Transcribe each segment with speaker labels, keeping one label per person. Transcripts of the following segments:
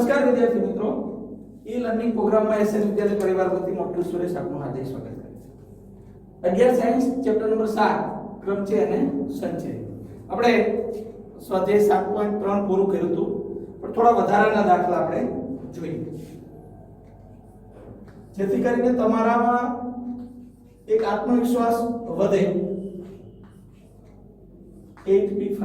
Speaker 1: નમસ્કાર વિદ્યાર્થી મિત્રો, ઈ લર્નિંગ પ્રોગ્રામમાં એસએન વિદ્યાલય પરિવાર વતી મોટું સુરેશ આપનું હાર્દિક સ્વાગત કરે છે। 11 સાયન્સ ચેપ્ટર નંબર 7 ક્રમ છે અને સંચય। આપણે સ્વાધ્યાય 7.3 પૂરું કર્યું હતું, પણ થોડા વધારાના દાખલા આપણે જોઈએ જેથી કરીને તમારામાં એક આત્મવિશ્વાસ વધે। 8p5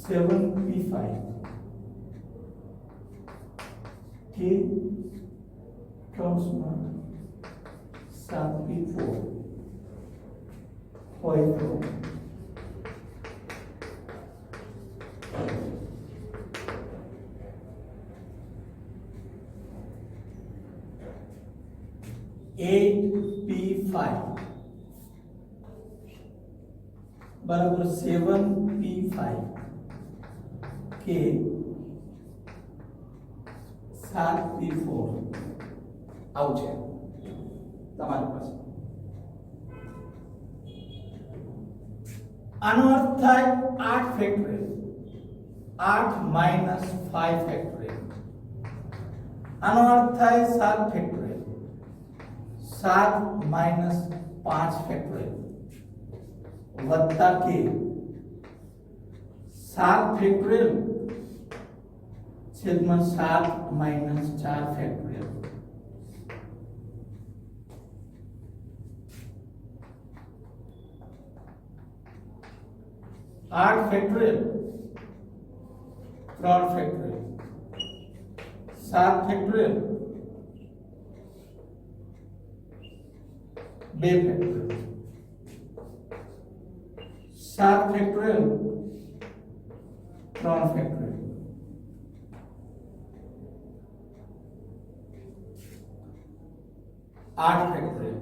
Speaker 1: 7p5 કે કૌંસમાં 7p4 હોય તો बराबर 7p5 के 7p4 આવું છે તમારી પાસે। આનો અર્થ થાય 8 ફેક્ટોરિયલ, 8 માઈનસ 5 ફેક્ટોરિયલ। આનો અર્થ થાય 7 ફેક્ટોરિયલ, 7 માઈનસ 5 ફેક્ટોરિયલ वत्ता के 7 फैक्टोरियल छेद में 7 माइनस 4 फैक्टोरियल। आठ factorial 3 factorial 7 factorial 2 factorial 7 factorial 3 factorial 8 factorial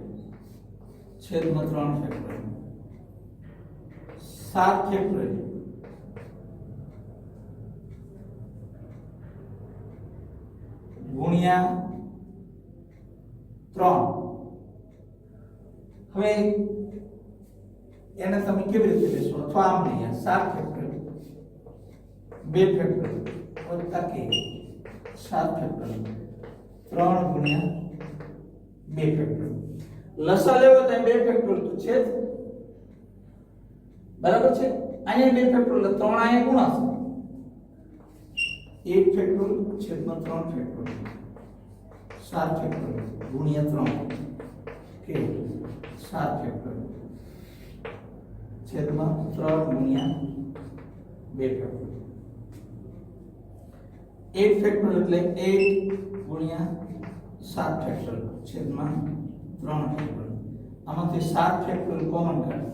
Speaker 1: छेद में 3 फैक्टोरियल 7 फैक्टोरियल गुणिया 3। હવે એને તમે કેવી રીતે લેશો? અથવા આમ નહીં, 7 ફેક્ટોરિયલ 2 ફેક્ટોરિયલ વત્તા કે 7 ફેક્ટોરિયલ 3 ગુણ્યા 2 ફેક્ટોરિયલ। લસા લેવો તો 2 ફેક્ટોરિયલ તો છે જ, બરાબર છે। અહીંયા 2 ફેક્ટોરિયલ 3 અહીંયા ગુણાશે, 1 ફેક્ટોરિયલ છેદમાં 3 ફેક્ટોરિયલ 7 ફેક્ટોરિયલ ગુણ્યા 3 કે 7 ફેક્ટોરિયલ छेद में 3 गुणिया 2 फैक्टोरियल। 8 फैक्टोरियल એટલે 8 गुणिया 7 फैक्टोरियल छेद में 3 फैक्टोरियल। આમાંથી 7 फैक्टोरियल कॉमन काढો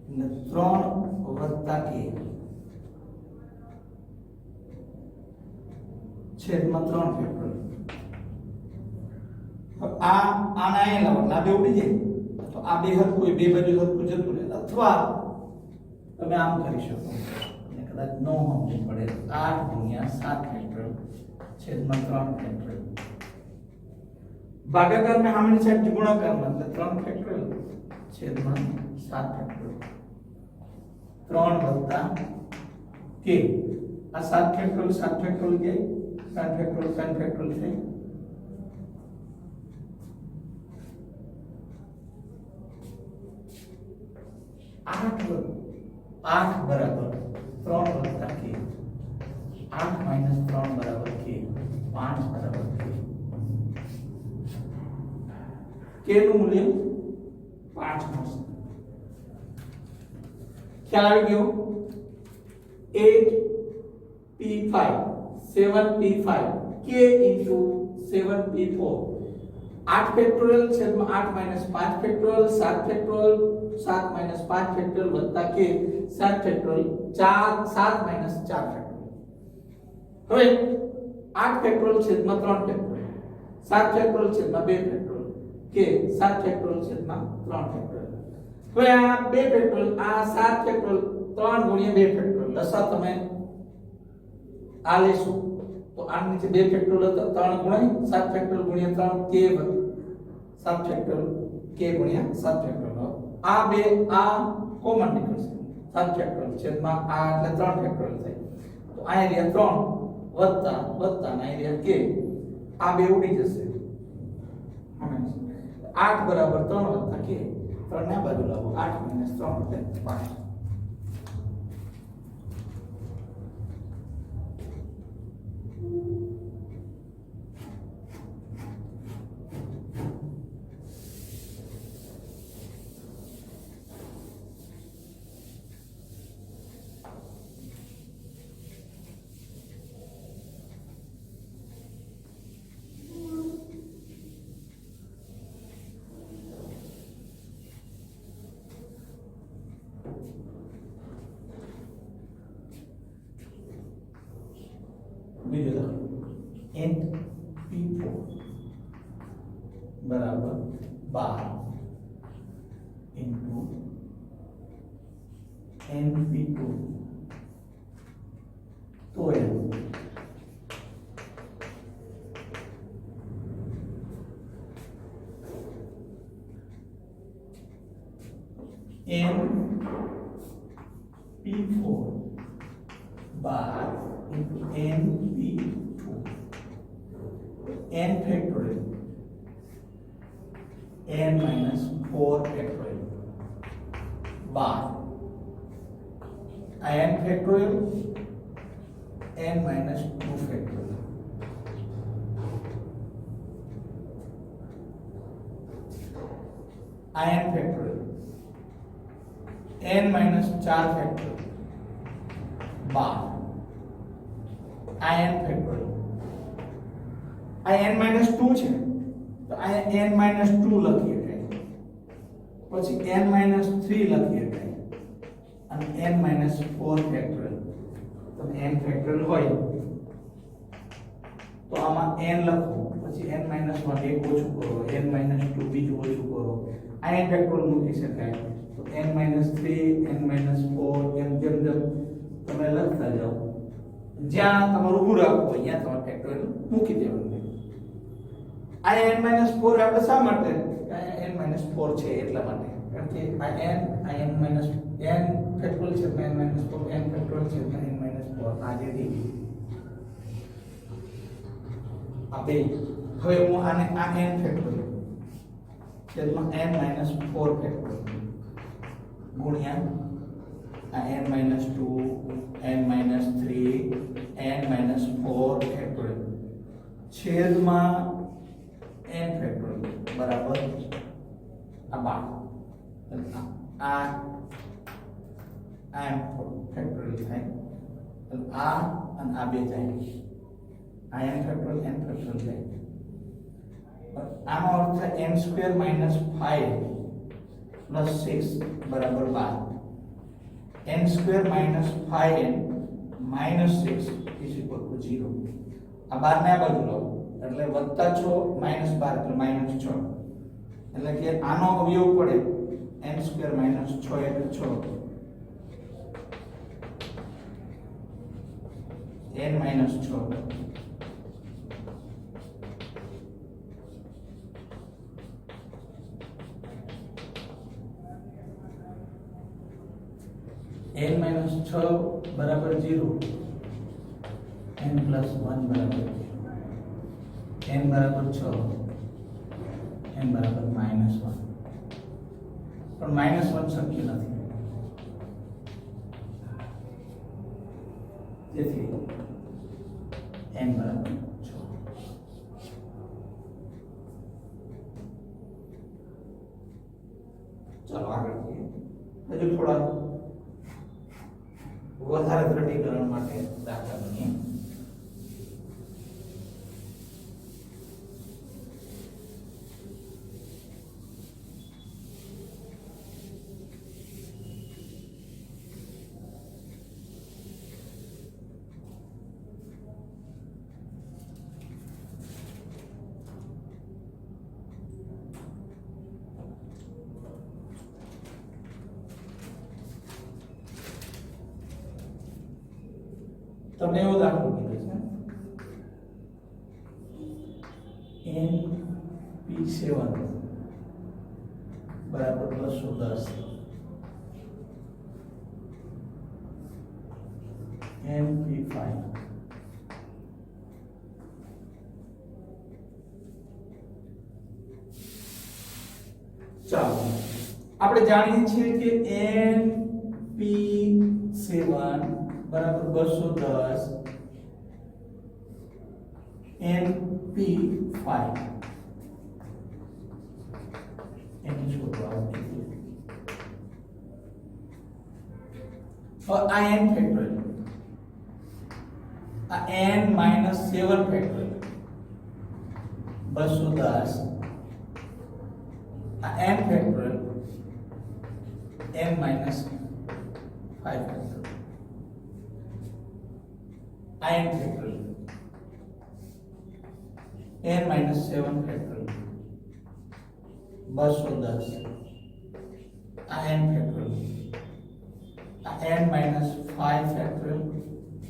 Speaker 1: એટલે 3 વત્તા k छेद में 3 फैक्टोरियल। આ આના એ લાવો એટલે આ બે ઉડી જાય તો આ બે હદ કોઈ બે બાજુ હદ કોઈ જતું રહે। અથવા તમે આમ કરી શકો અને કદાચ ન સમજ પડે 8 ગુણ્યા 7 ફેક્ટોરિयल છેદમાં 3 ફેક્ટોરિयल। ભાગાકાર में સામેની સાઈડ ગુણાકાર में એટલે 3 ફેક્ટોરિयल છેદમાં 7 ફેક્ટોરિयल 3 વત્તા k। આ 7 ફેક્ટોરિयल 7 ફેક્ટોરિयल કે 7 ફેક્ટોરિयल 7 ફેક્ટોરિयल છે 8 बराबर 3 वत्ता k 8 माइनस 3 बराबर k 5 बराबर k k નું મૂલ્ય 5 મળશે। ખ્યાલ આવી ગયો? 8p5 7p5 k into 7p4 8 factorial छेद में 8 minus 5 factorial 7 factorial 7 minus 5 factorial वत्ता के 7 फैक्टोरियल 4 7 माइनस 4 फैक्टोरियल। હવે 8 फैक्टोरियल छेद में 3 फैक्टोरियल 7 फैक्टोरियल छेद में 2 फैक्टोरियल के 7 फैक्टोरियल छेद में 3 फैक्टोरियल। હવે આ 2 फैक्टोरियल આ 7 फैक्टोरियल 3 गुणिया 2 फैक्टोरियल લસા તમે આ લેશો तो आने नीचे 2 फैक्टोरियल तो 3 गुणिया 7 फैक्टोरियल गुणिया 3 k 7 फैक्टोरियल k गुणिया 7 फैक्टोरियल आ 2 आ કોમન નીકળશે 7 ફેક્ટોરિયલ છેદમાં આ એટલે 3 ફેક્ટોરિયલ થાય તો આ એરિયા 3 વત્તા વત્તા ના એરિયા k આ બે ઉડી જશે 8 બરાબર 3 વત્તા k 3 ને આ બાજુ લાવો 8 - 3 એટલે 5 બીજો દાખલો 8p4 બરાબર 12 ઇન્ટુ np2 તો np4 12 into np2 n factorial n minus 4 factorial bar n factorial n minus 2 factorial n factorial n minus 4 factorial bar n factorial n minus 2 છે તો n minus 2 લખીએ પછી n minus 3 લખીએ અને n minus 4 factorial તો n factorial હોય તો આમાં n લખો પછી n minus 1 એક ઓછું કરો n minus 2 બીજું ઓછું કરો n factorial મૂકી શકાય તો n minus 3 n minus 4 એમ જેમ જેમ તમે લખતા જાઓ જ્યાં તમારું ઊભું રાખવું હોય ત્યાં તમારે ફેક્ટોરિયલ મૂકી દેવાનું આ n - 4 આપણે શા માટે n - 4 છે એટલા માટે કારણ કે આ n - n ફેક્ટોરિયલ છે n - 4 n ફેક્ટોરિયલ છે n - 4 આ જે દી આ બે હવે હું આને આ n ફેક્ટોરિયલ છેદમાં n - 4 ફેક્ટોરિયલ ગુણ્યા આ n - 2 n - 3 n - 4 ફેક્ટોરિયલ છેદમાં n ફેક્ટોરિયલ બરાબર આ 12 આ m ફેક્ટોરિયલ થાય આ અને આ બે જાય આ n ફેક્ટોરિયલ n ફેક્ટોરિયલ થાય આનો અર્થ છે n સ્ક્વેર - 5 પ્લસ 6 બરાબર 12 n square minus 5n minus 6 is equal to 0 આ 12 ને આ બાજુ લાવો એટલે વત્તા 6 minus 12 એટલે minus 6 એટલે કે આનો અવયવ પડે n square minus 6 એટલે 6 n minus 6 n minus 6 बराबर 0 n plus 1 बराबर 0 n बराबर 6 n बराबर minus 1 पर minus 1 शक्य नहीं તેથી n બરાબર 6 ચાલો આગળ જઈએ હજુ થોડા વધારે દ્રઢીકરણ માટે દાખલા ગણીએ તમને એવો દાખલો કીધો છે np7 બરાબર 210 np5 ચાલો આપણે જાણીએ છીએ કે np7 બરાબર 210 np5 એની શોધવા આવતી આ n ફેક્ટોરિયલ આ n - 7 ફેક્ટોરિયલ 210 આ n ફેક્ટોરિયલ n - 5 ફેક્ટોરિયલ આ n ફેક્ટોરિયલ n - 7 ફેક્ટોરિયલ 210 આ n ફેક્ટોરિયલ આ n - 5 ફેક્ટોરિયલ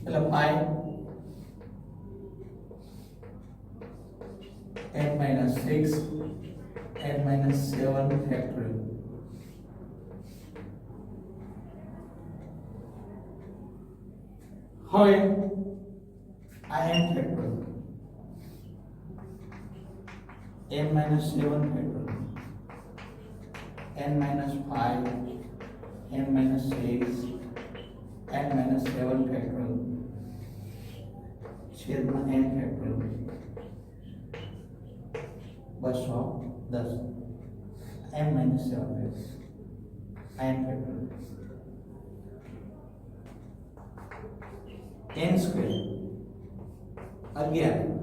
Speaker 1: એટલે 5 n - 6 n - 7 ફેક્ટોરિયલ હવે આ n factorial n - 7 factorial n - 5 n - 6 n - 7 factorial છેદમાં n factorial 210 n - 7 n factorial n square 11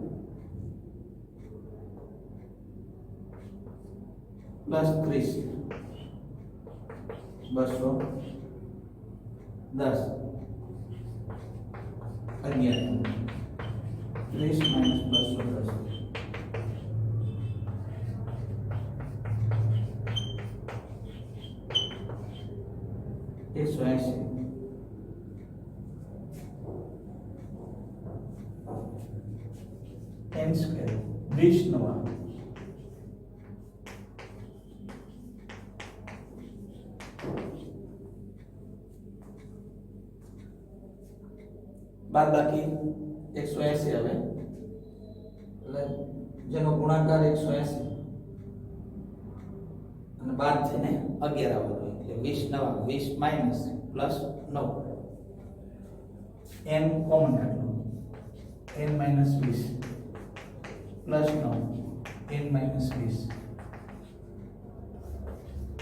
Speaker 1: plus 30 210 11 30 - 210 180 n square 20 નવા બાદ બાકી 180 આવે એટલે જેનો ગુણાકાર 180 અને બાદ થઈને 11 આવવાનો એટલે 20 નવા 20 માઈનસ પ્લસ 9 n કોમન કાઢો n - 20 plus 9 n - 20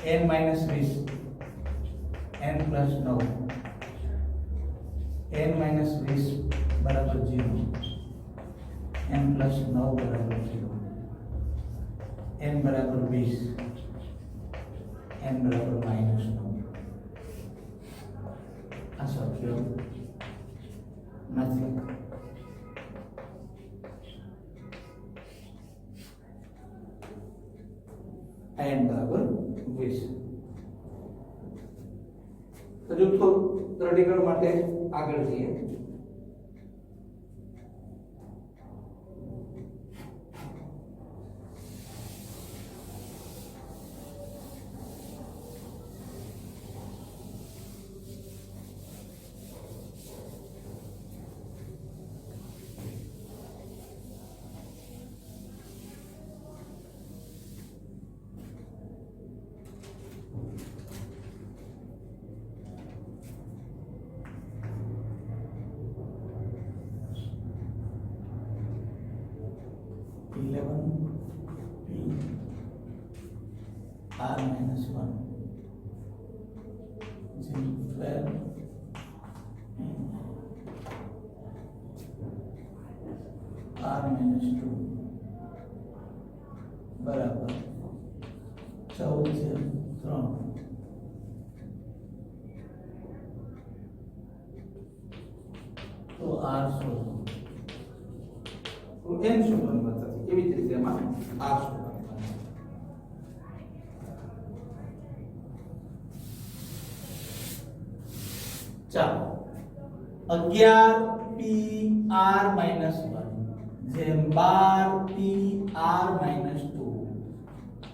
Speaker 1: n - 20 n plus 9 n - 20 બરાબર 0 n પ્લસ 9 બરાબર 0 n બરાબર 20 n બરાબર -9 આ શક્ય નથી n બરાબર 20 હજુ થોડું દ્રઢીકરણ માટે આગળ જઈએ r minus 1 is into 12 r minus 2 बराबर 14 से 3 तो r શોધો તો n શોધવાની વાત હતી કેવી રીતે એમાં r શોધવાની ચાલો 11 p r minus 1 જેમ 12 p r minus 2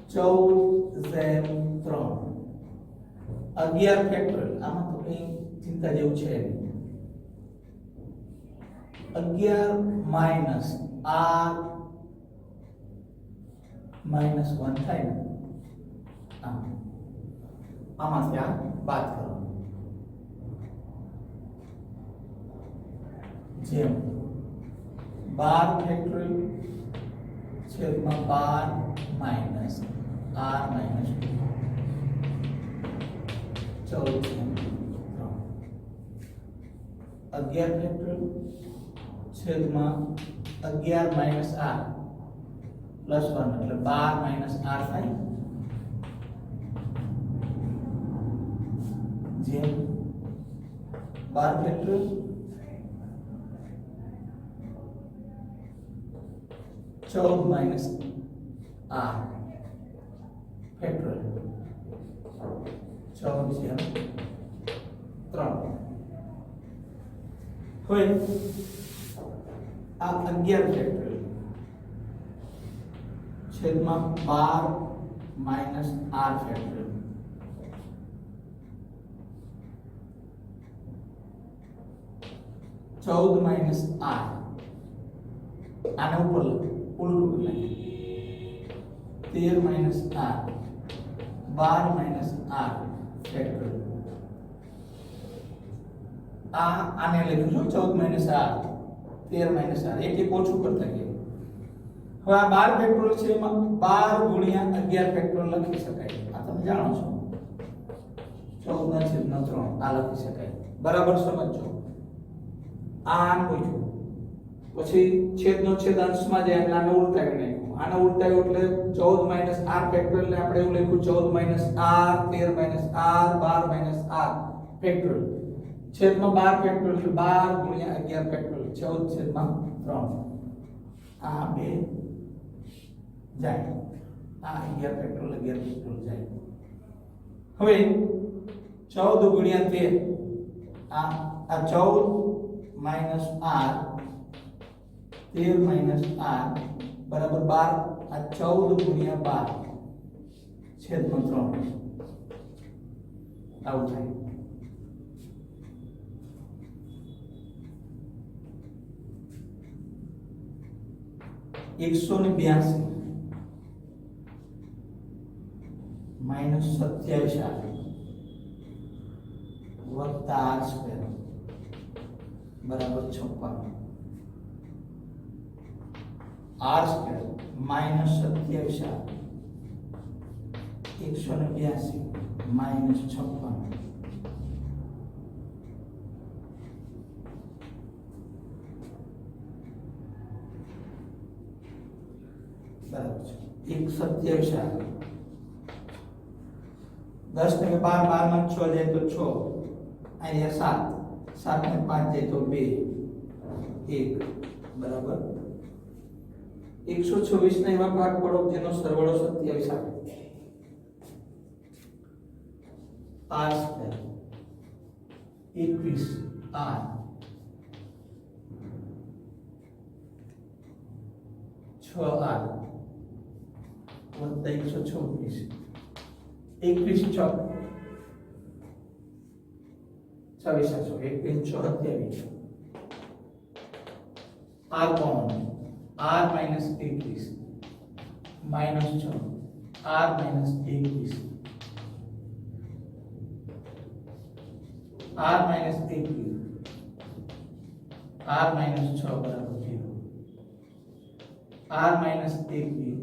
Speaker 1: 14 જેમ 3 11 ફેક્ટોરિયલ આમાં તો કઈ ચિંતા જેવું છે નહીં 11 માઇનસ r માઇનસ 1 થાય ને આમાંથી આ બાદ કરવાનું જેમ 12 ફેક્ટોરિયલ છેદમાં 12 માઇનસ r માઇનસ 2 14 છે 11 ફેક્ટોરિયલ છેદમાં 11 માઇનસ r પ્લસ 1 એટલે 12 માઇનસ r થાય જેમ 12 ફેક્ટોરિયલ 14 માઇનસ r ફેક્ટોરિયલ 14 છે 3 હવે આ 11 ફેક્ટોરિયલ છેદમાં 12 માઇનસ r ફેક્ટોરિયલ चौद माइनस आर आने ऊपर उल्टू कर लेंगे 13 minus r 12 minus r factorial आने लिखो 14 माइनस आर 13 माइनस आर एक ओछું કરતા ગયે હવે આ 12 ફેક્ટોરિયલ છે એમાં 12 ગુણ્યા 11 ફેક્ટોરિયલ લખી શકાય આ તમે જાણો છો 14 ના છેદમાં 3 આ લખી શકાય બરાબર સમજો આ પૂછ્યું પછી છેદનો છેદ અંશમાં જાય એટલે આને ઉલટાવી નાખ્યું આને ઉલટાવ્યું એટલે 14 માઈનસ r ફેક્ટોરિયલ ને આપણે એવું લખ્યું 14 minus r 13 minus r 12 minus r factorial છેદમાં 12 ફેક્ટોરિયલ એટલે 12 ગુણ્યા 11 ફેક્ટોરિયલ 14 છેદમાં 3 આ બે જાય આ 11 ફેક્ટોરિયલ 11 ફેક્ટોરિયલ જાય હવે 14 ગુણ્યા 13 આ 14 माइनस आर 13 माइनस आर बराबर 12 आ 14 गुणिया 12 छेद में 3 आउट થાય 182 माइनस 27 वत्ता r स्क्वायर बराबर 56 r स्क्वायर माइनस 27 182 माइनस 56 बराबर 127 10 ने 12 12 में 6 जाए तो 6 અહીંયા 7 7 ને 5 જાય તો 2 1 બરાબર 126 ના એવા ભાગ પાડો જેનો સરવાળો 27 આવે r સ્ક્વેર 21 r છ r વત્તા 126 21 ચોક 27 r common r minus 21 minus 6 r minus 21 r minus 21 r minus 6 बराबर 0 r माइनस 21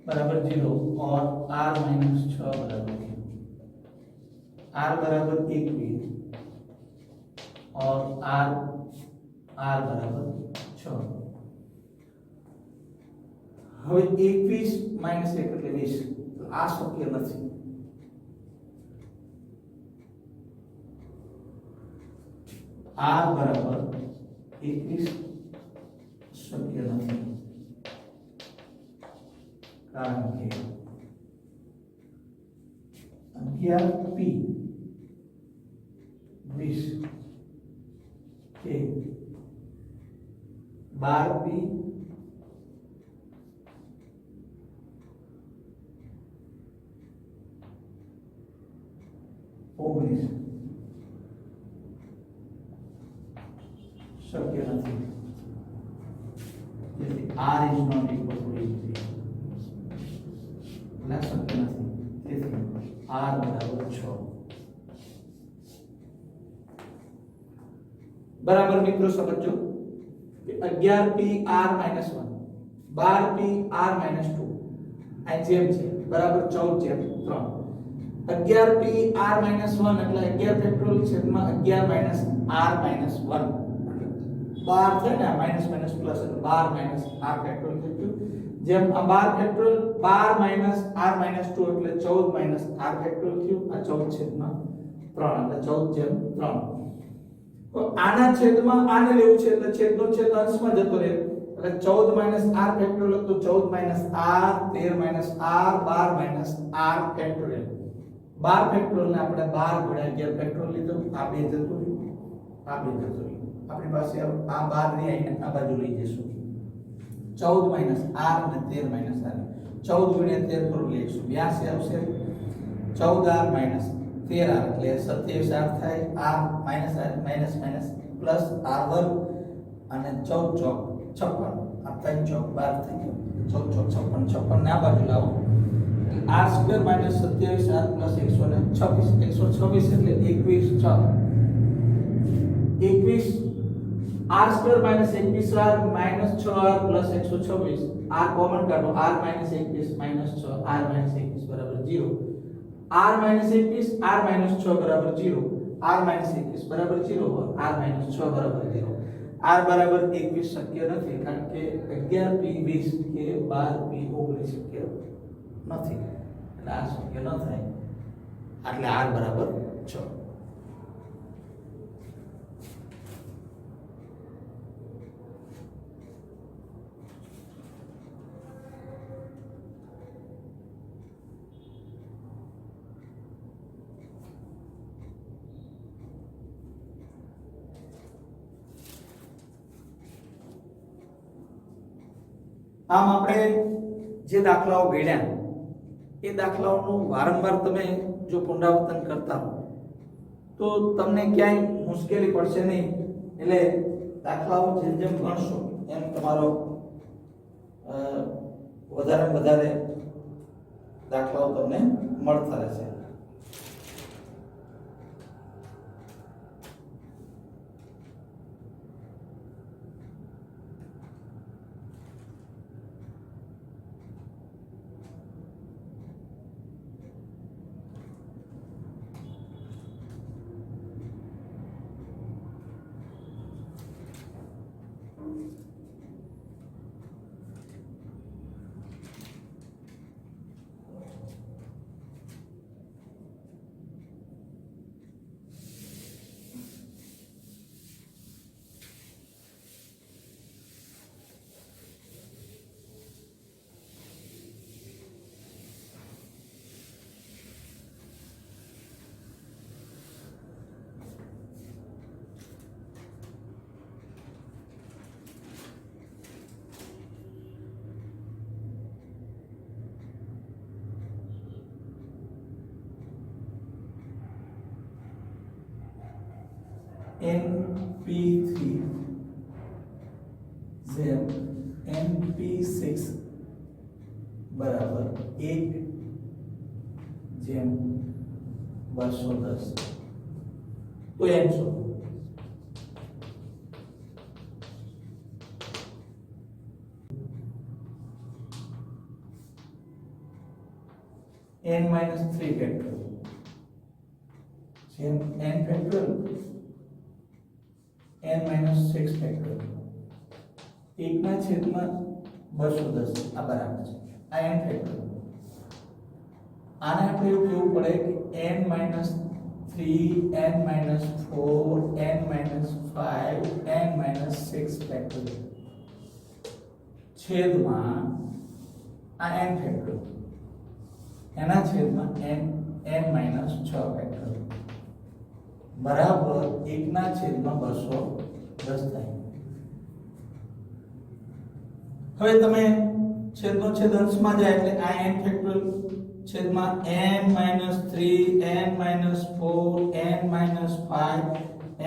Speaker 1: बराबर 0 और r माइनस 6 बराबर 0 r बराबर 21 और r बराबर 6 હવે 21 માઈનસ 1 એટલે 20 તો આ શક્ય નથી r બરાબર 21 શક્ય નથી કારણ કે 11p 20 के 12p 19 शक्य શક્ય નથી. તેથી r is not equal to 3 એટલે શક્ય નથી. તેથી r બરાબર 6. બરાબર મિત્રો સમજો કે 11p r - 1 12p r - 2 આ જેમ છે બરાબર 14 જેમ 3 11p r - 1 એટલે 11 ફેક્ટોરિયલ છેદમાં 11 r - 1 12 છે ને માઈનસ માઈનસ પ્લસ એટલે 12 r ફેક્ટોરિયલ થઈ ગયું. જેમ આ 12 ફેક્ટોરિયલ 12 r - 2 એટલે 14 r ફેક્ટોરિયલ થયું. આ 14 છેદમાં 3 એટલે 14 જેમ 3. તો આના છેદમાં આને લેવું છે એટલે છેદનો છેદ અંશમાં જતો રહે એટલે 14 r ફેક્ટોરિયલ તો 14 r 13 r 12 r factorial 12 factorial ને આપણે 12 ગુણ્યા 11 ફેક્ટોરિયલ લીધો. આ બે જતો રહ્યું આ બે જતો રહ્યું. આપણી પાસે આ 12 ની આઈને આ બાજુ લઈ જઈશું. 14 r અને 13 r 14 ગુણ્યા 13 પર લઈશું 82 આવશે. 14 r 13 r એટલે 27 r થાય. r minus r minus minus plus r વર્ગ અને 14 ચોક 56 આ 3 ચોક 12 થઈ ગયો. 14 ચોક 56 56 ના બાજુ લાવો r square minus 27 r plus 126 126 એટલે 21 6 21 r square minus 21 r minus 6 r plus 126 r common કાઢો r minus 21 minus 6 r minus 21 બરાબર 0 r માઈનસ 21 r માઈનસ 6 બરાબર 0 r માઈનસ 21 બરાબર 0 r માઈનસ 6 બરાબર 0 r બરાબર 21 શક્ય નથી કારણ કે 11p 20 કે 12p 19 શક્ય નથી એટલે આ શક્ય ન થાય એટલે r બરાબર 6. આમ આપણે જે દાખલાઓ ગણ્યા એ દાખલાઓનું વારંવાર તમે જો પુનરાવર્તન કરતા હો તો તમને ક્યાંય મુશ્કેલી પડશે નહીં. એટલે દાખલાઓ જેમ જેમ ગણશો એમ તમારો વધારે દાખલાઓ તમને મળતા રહેશે. NP3 જેમ NP6 બરાબર 1 જેમ 210 તો એમ શું n minus 3 factorial જેમ n factorial n minus 6 factorial 1 ના છેદમાં 210 આ બરાબર છે આ n factorial આને આપણે એવું કહેવું પડે કે n minus 3 n minus 4 n minus 5 n minus 6 factorial છેદમાં આ n factorial એના છેદમાં n minus 6 factorial બરાબર 1 ના છેદમાં 210 થાય. હવે તમે છેદનો છેદ અંશમાં જાય એટલે આ n factorial છેદમાં n minus 3 n minus 4 n minus 5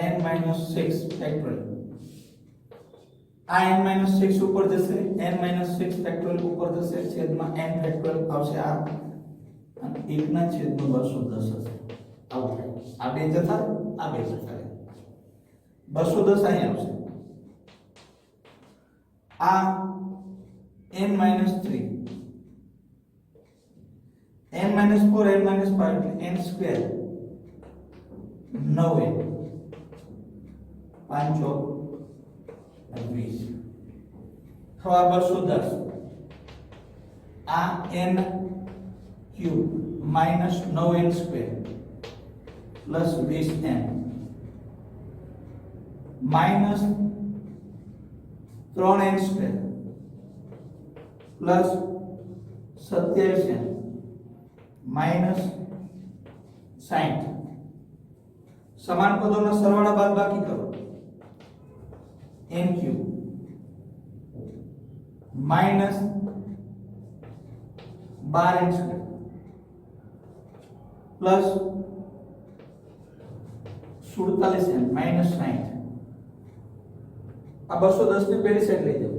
Speaker 1: n minus 6 factorial આ n 6 ઉપર જશે, n 6 ફેક્ટોરિયલ ઉપર જશે, છેદમાં n ફેક્ટોરિયલ આવશે આ, અને 1 ના છેદમાં 210 હશે. આવું થાય. આ બે જતા, આ બે જતા રહે. 210 અહીં આવશે. આ n 3, n 4, n 5 એટલે n સ્ક્વેર 9n 5 ચોક 20. હવે 210 આ n cube minus 9n square plus 20n minus 3n square plus 27n minus 60. સમાન પદોના સરવાળા બાદબાકી કરો. n cube minus 12n square plus 47n minus 60. આ 210 ની પેલી સાઈડ લઈ જાઓ.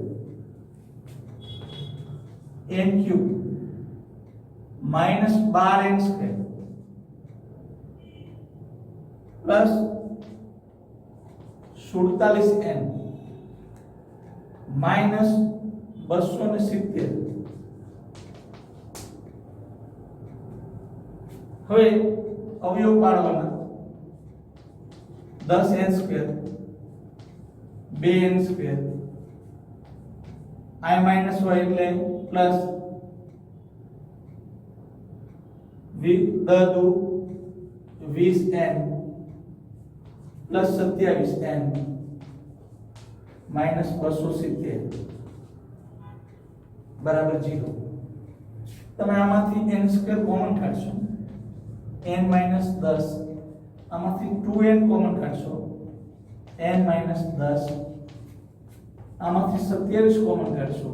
Speaker 1: n cube minus 12n square plus 47n minus 270. હવે અવયવ પાડવાના. 10n square 2n square i minus y એટલે plus 20n plus 27n minus 270 બરાબર 0. તમે આમાંથી n સ્ક્વેર કોમન કાઢશો, n માઈનસ 10, આમાંથી 2n કોમન કાઢશો, n માઈનસ 10, આમાંથી 27 કોમન કાઢશો,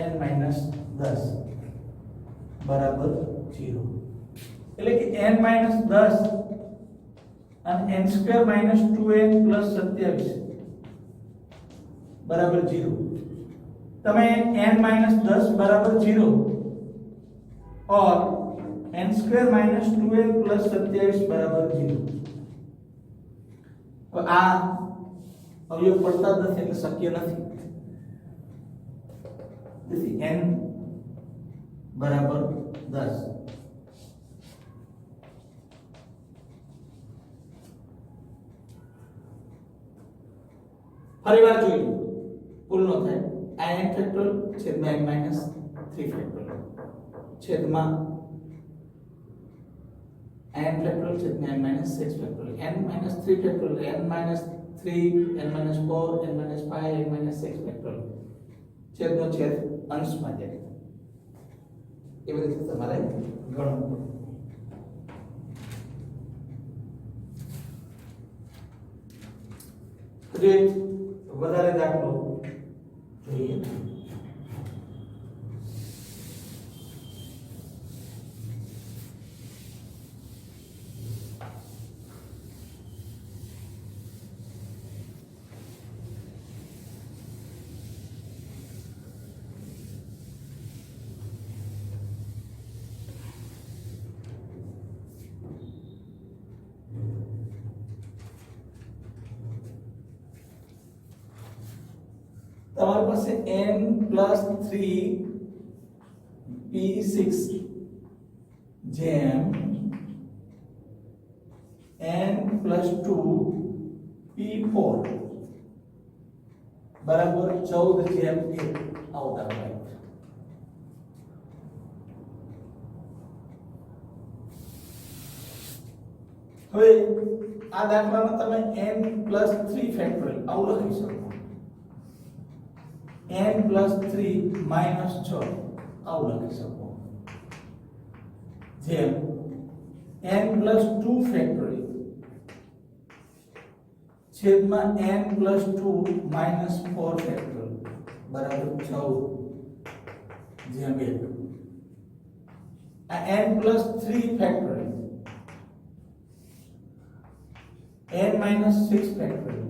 Speaker 1: n માઈનસ 10 બરાબર 0. એટલે કે n માઈનસ 10 અને n square minus 2n plus 27 બરાબર 0. તમે n माइनस 10 बराबर 0 और n square minus 2n plus 27 बराबर 0. तो आ अवयव પડતા જ નથી એટલે શક્ય નથી. તેથી n બરાબર 10. ફરીવાર જોઈએ ભૂલ ન થાય. n ફેક્ટોરિયલ છેદમાં n માઈનસ 3 ફેક્ટોરિયલ છેદમાં n ફેક્ટોરિયલ છેદમાં n minus 6 factorial n minus 3 factorial n minus 3 n minus 4 n minus 5 n minus 6 factorial છેદનો છેદ અંશમાં જાય. એવી રીતે તમારે ગણવું. જે વધારે દાખલો જોઈએ. તમારી પાસે n પ્લસ 3 p6 જેમ n પ્લસ 2 p4 બરાબર 14 જેમ 1 આવું દાખલો. હવે આ દાખલામાં તમે n પ્લસ 3 ફેક્ટોરિયલ આવું લખી શકો. n plus 3 minus 6 આવું લખી શકો. જેમ n plus 2 ફેક્ટોરિયલ છેદમાં n plus 2 minus 4 ફેક્ટોરિયલ બરાબર 14 જેમ 1. આ n plus 3 factorial n minus 6 factorial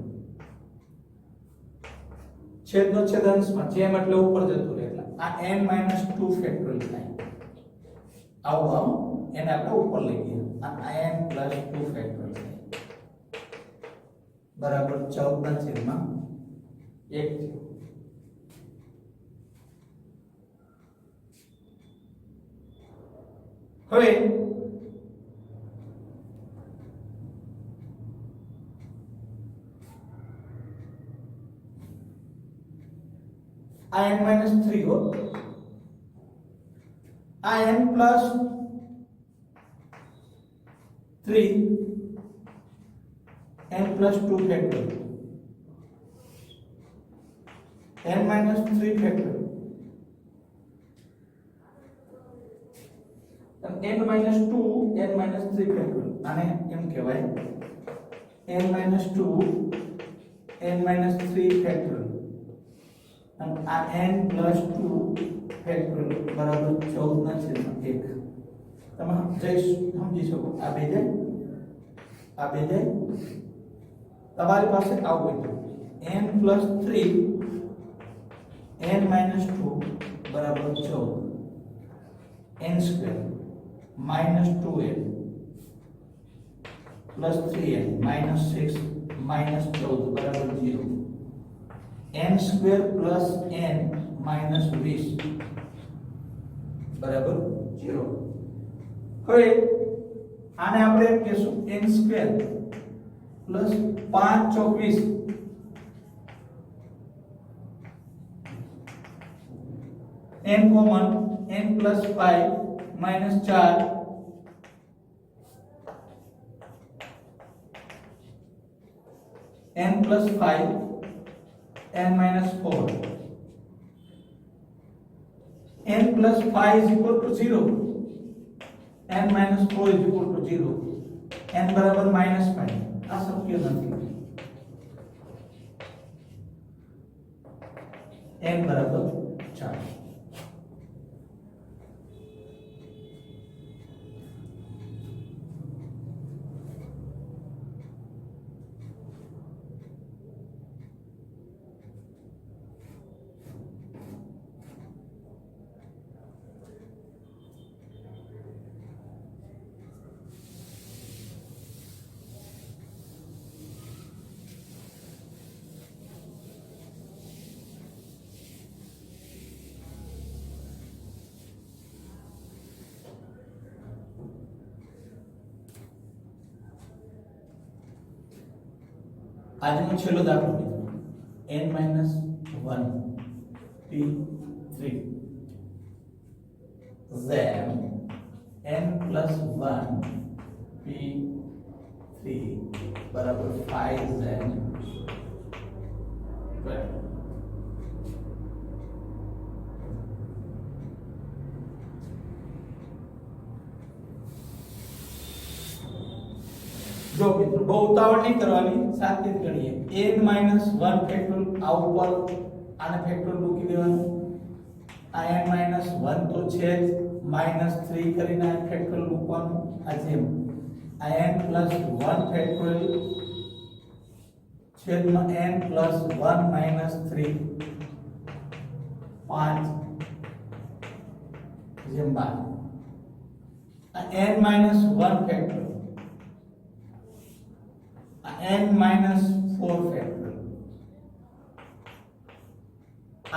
Speaker 1: છેદનો છેદ અંશમાં જેમ એટલે ઉપર જતું રહે એટલે આ n - 2 ફેક્ટોરિયલ થાય આવું એને આપણે ઉપર લઈ ગયા આ n + 2 ફેક્ટોરિયલ થાય બરાબર 14/1 હવે આ n - 3 હો આ n + 3 n + 2 factorial n - 3 factorial n - 2 n - 3 factorial આને એમ કહેવાય n - 2 n - 3 ફેક્ટોરિયલ અને આ n + 2 ફેક્ટોરિયલ બરાબર 14/1 તમે સમજી શકો આ બે જાય તમારી પાસે આવું હોય n + 3 n - 2 બરાબર 14 n² - 2n + 3n - 6 - 14 બરાબર 0 n² + n - 20 બરાબર 0 હવે આને આપણે એમ કહેશું n² + 5 * 20 n common n + 5 - 4 n + 5 n - 4 n + 5 = 0 n - 4 = 0 n બરાબર -5 આ શક્ય નથી n બરાબર 4 આજનો છેલ્લો દાખલો મિત્રો n - 1 p3 then n + 1 p3 બરાબર 5 then 12 જો મિત્રો બહુ ઉતાવળ નહીં કરવાની સાચી ગણીએ n - 1 ફેક્ટોરિયલ આ ઉપર આને ફેક્ટોરિયલ મૂકી દેવાનું આ n - 1 તો છે જ -3 કરીને આ ફેક્ટોરિયલ મૂકવાનું આ જેમ આ n + 1 ફેક્ટોરિયલ છેદમાં n + 1 - 3 5 જેમ 12 આ n - 1 ફેક્ટોરિયલ n - 4 ફેક્ટોરિયલ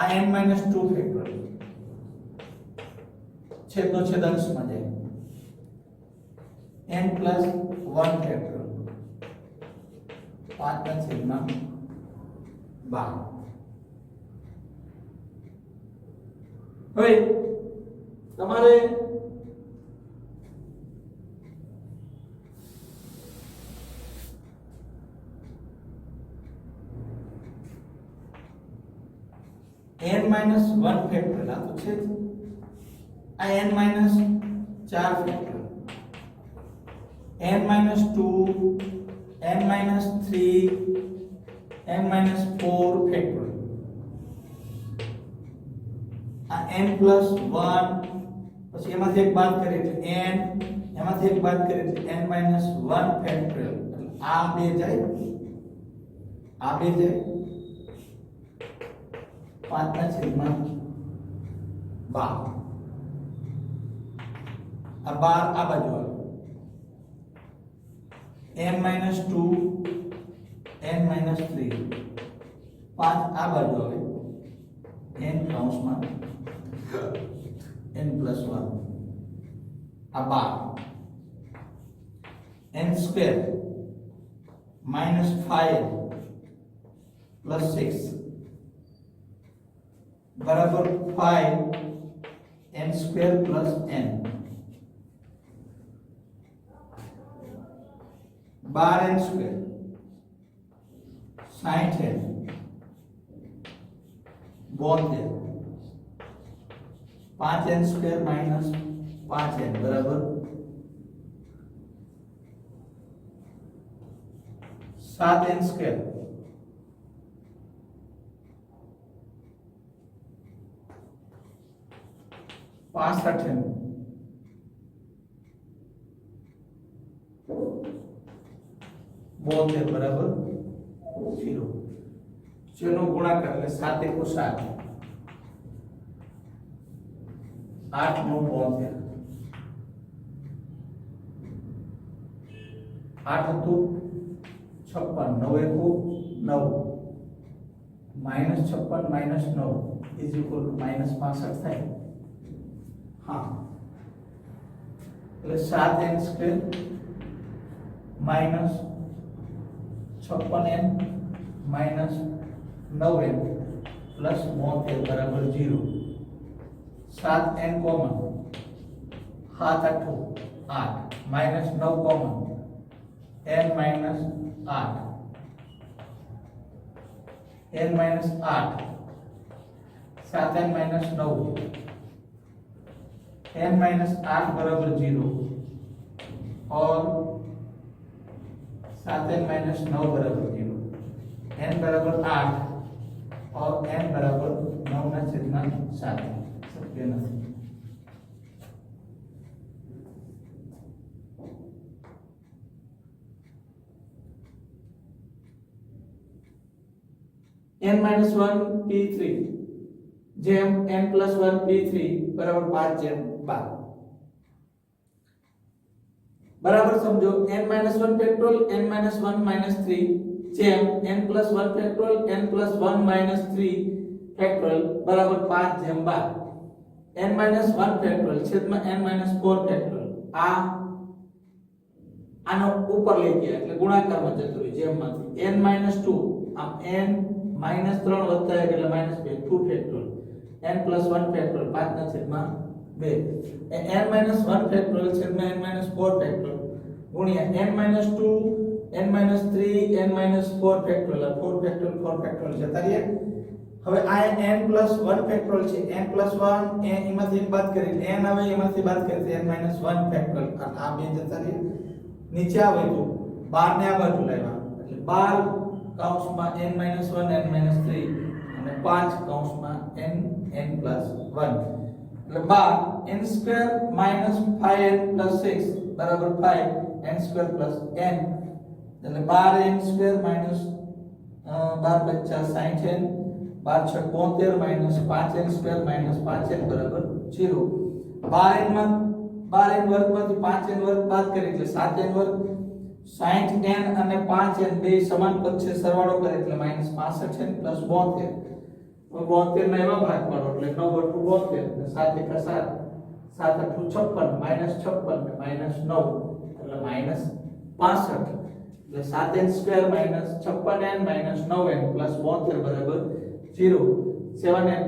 Speaker 1: આ n - 2 ફેક્ટોરિયલ છેદનો છેદ અંશમાં જાય n + 1 ફેક્ટોરિયલ 5/12 હવે તમારે n - 1 ફેક્ટોરિયલ આ તો છે આ n - 4 factorial n - 2 n - 3 n - 4 factorial આ n + 1 પછી એમાંથી એક બાદ કરીએ એટલે n એમાંથી એક બાદ કરીએ એટલે n - 1 ફેક્ટોરિયલ એટલે આ બે જાય 5/12 આ 12 આ બાજુ આવે n - 2 n - 3 5 આ બાજુ આવે n કૌંસમાં n + 1 આ 12 n સ્ક્વેર -5 + 6 बराबर 5 n square plus n 12 n square 60 n 72 5 n square minus 5 n बराबर 7 n स्क्वेर 65 n 72 बराबर 0 જેનો ગુણાકાર એટલે 7 * 7 8 * 9 72 8 હતું 56 9 એકુ 9 -56 - 9 -65 થાય हाँ એટલે 7 n square minus 56 n minus 9 n plus 72 બરાબર 0 7 n common 7 8 8 minus 9 common n minus 8 n minus 8 7 n minus 9 n minus 8 बराबर 0 और 7 n माइनस 9 बराबर 0 n बराबर 8 और n बराबर 9 ना छेदમાં 7 शक्य નથી n minus 1 p3 જેમ n plus 1 p3 બરાબર 5 જેમ 12 બરાબર સમજો n minus 1 factorial n minus 1 minus 3 જેમ n plus 1 factorial n plus 1 minus 3 factorial બરાબર 5 જેમ 12 n minus 1 ફેક્ટોરિયલ છેદમાં n minus 4 ફેક્ટોરિયલ આનો ઉપર લઈ ગયા એટલે ગુણાકારમાં જતું રહ્યું જેમમાંથી n minus 2 આમ n minus 3 વધતા જાય એટલે minus 2 2 factorial n plus 1 factorial 5 ના છેદમાં 2 n minus 1 ફેક્ટોરિયલ છેદમાં n minus 4 ફેક્ટોરિયલ ગુણ્યા n minus 2 n minus 3 n minus 4 factorial 4 factorial 4 factorial જતા રહ્યા હવે આ n plus 1 ફેક્ટોરિયલ છે n plus 1 એમાંથી બાદ કરી n આવે એમાંથી બાદ કરી n minus 1 ફેક્ટોરિયલ આ બે જતા રહ્યા નીચે આવે તો 12 ને આ બાજુ લાવ્યા એટલે 12 કૌંસમાં n minus 1 n minus 3 અને 5 કૌંસમાં n n plus 1 એટલે 12 n square minus 5n plus 6 બરાબર 5 n square plus n એટલે 12 n square minus 12 × 60n 12 × 72 minus 5n square minus 5n બરાબર 0 12n માં 12n વર્ગમાંથી 5n વર્ગ બાદ કરીએ એટલે 7n વર્ગ 60n અને 5n બે સમાન પદ છે સરવાળો કરે એટલે -65n + 72 72 ના એવા ભાગ પાડો એટલે 9 * 72 7 * 7 7 * 56 -56 ને -9 એટલે -65 એટલે 7n સ્ક્વેર -56n -9n + 72 બરાબર 0 7n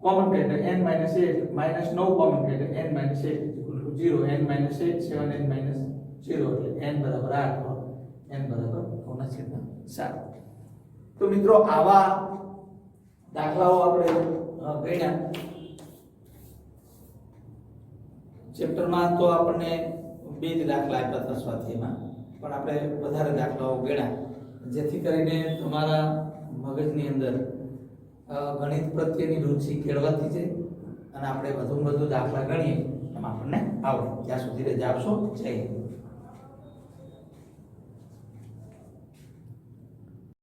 Speaker 1: કોમન કાઢે n - 8 -9 કોમન કાઢે n - 8 0 n - 8 7n - 0 એટલે n બરાબર 8 और n બરાબર 9/7 તો મિત્રો આવા દાખલાઓ આપણે ગણ્યા ચેપ્ટરમાં તો આપણને બે જ દાખલા આપ્યા હતા સ્વાધ્યાયમાં પણ આપણે વધારે દાખલાઓ ગણ્યા જેથી કરીને તમારા મગજની અંદર ગણિત પ્રત્યેની રુચિ કેળવાતી જાય અને આપણે વધુમાં વધુ દાખલા ગણીએ એમ આપણને આવડે ત્યાં સુધી રજા આપશો જય હિન્દ